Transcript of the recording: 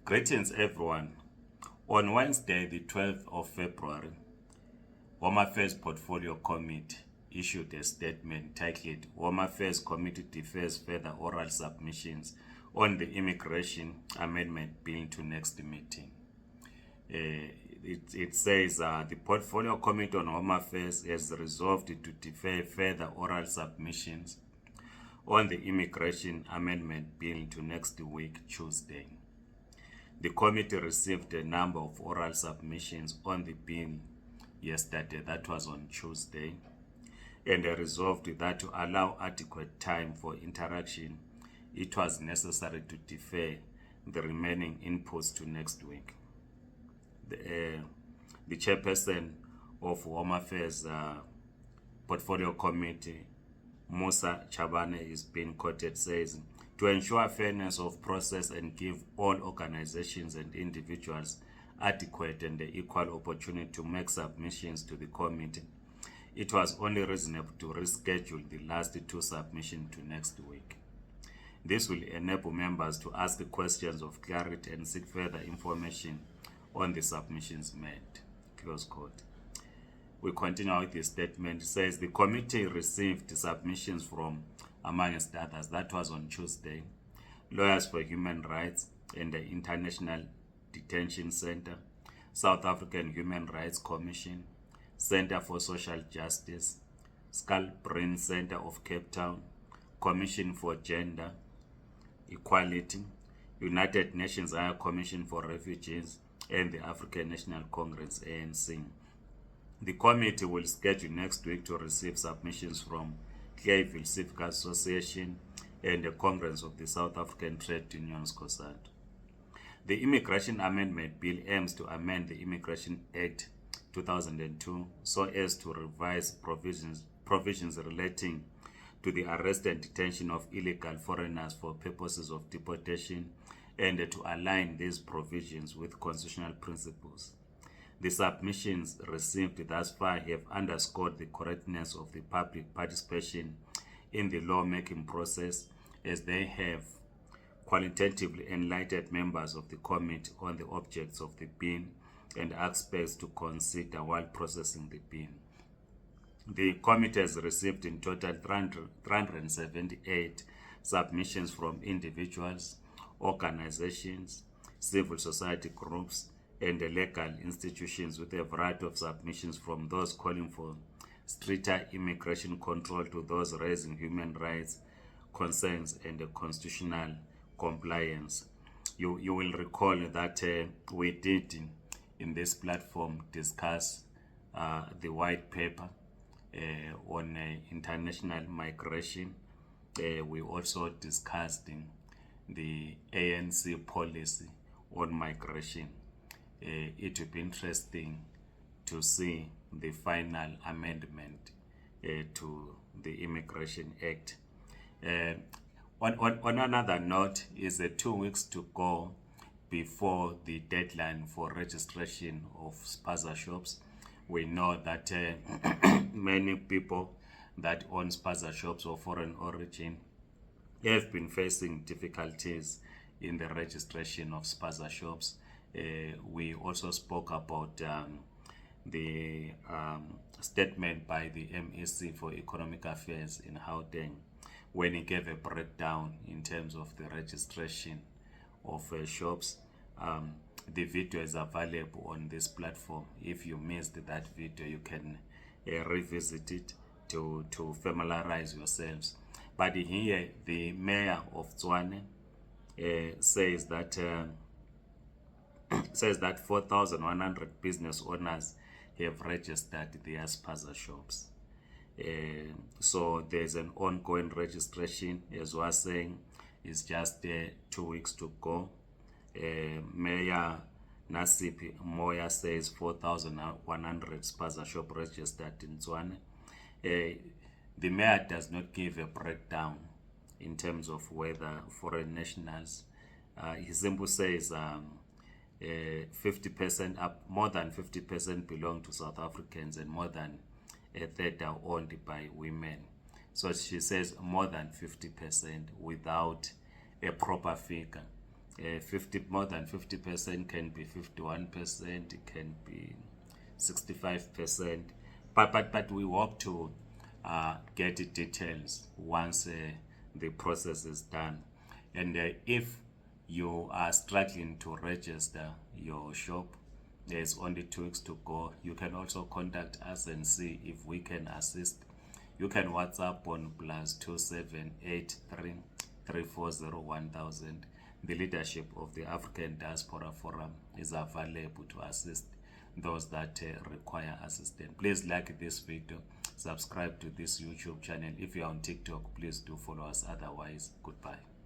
Greetings everyone. On Wednesday, the 12th of February, Home Affairs Portfolio Committee issued a statement titled Home Affairs Committee defers further oral submissions on the Immigration Amendment Bill to next meeting. It says the Portfolio Committee on Home Affairs has resolved to defer further oral submissions on the Immigration Amendment Bill to next week, Tuesday. The committee received a number of oral submissions on the bill yesterday, that was on Tuesday, and resolved that to allow adequate time for interaction, it was necessary to defer the remaining inputs to next week. The chairperson of Home Affairs Portfolio Committee, Musa Chabane, is being quoted, says, to ensure fairness of process and give all organizations and individuals adequate and equal opportunity to make submissions to the committee, it was only reasonable to reschedule the last two submissions to next week. This will enable members to ask questions of clarity and seek further information on the submissions made. Close quote. We continue with the statement. It says the committee received submissions from, amongst others, that was on Tuesday, Lawyers for Human Rights and the International Detention Center, South African Human Rights Commission, Center for Social Justice, Skull-Brain Center of Cape Town, Commission for Gender Equality, United Nations High Commission for Refugees, and the African National Congress, ANC. The committee will schedule next week to receive submissions from Clayville Civic Association and the Congress of the South African Trade Unions, COSATU. The Immigration Amendment Bill aims to amend the Immigration Act 2002 so as to revise provisions relating to the arrest and detention of illegal foreigners for purposes of deportation and to align these provisions with constitutional principles. The submissions received thus far have underscored the correctness of the public participation in the lawmaking process, as they have qualitatively enlightened members of the committee on the objects of the bill and aspects to consider while processing the bill. The committee has received in total 378 submissions from individuals, organizations, civil society groups, and the legal institutions, with a variety of submissions from those calling for stricter immigration control to those raising human rights concerns and constitutional compliance. You will recall that we did in this platform discuss the white paper on international migration. We also discussed the ANC policy on migration. It will be interesting to see the final amendment to the Immigration Act. On another note, is 2 weeks to go before the deadline for registration of Spaza shops. We know that many people that own Spaza shops of foreign origin have been facing difficulties in the registration of Spaza shops. We also spoke about the statement by the MEC for Economic Affairs in Gauteng, when he gave a breakdown in terms of the registration of shops. The video is available on this platform. If you missed that video, you can revisit it to familiarize yourselves. But here, the mayor of Tshwane says that 4,100 business owners have registered their Spaza shops. So there's an ongoing registration, as we are saying. It's just 2 weeks to go. Mayor Nasipi Moya says 4,100 Spaza shop registered in Tshwane. The mayor does not give a breakdown in terms of whether foreign nationals. He simply says 50% up, more than 50% belong to South Africans, and more than a third are owned by women. So she says more than 50% without a proper figure. more than 50% can be 51%, it can be 65%. But we hope to get the details once the process is done. And if you are struggling to register your shop, there's only 2 weeks to go. You can also contact us and see if we can assist. You can WhatsApp on +2783 340 1000. The leadership of the African Diaspora Forum is available to assist those that require assistance. Please like this video, subscribe to this YouTube channel. If you're on TikTok, please do follow us. Otherwise, goodbye.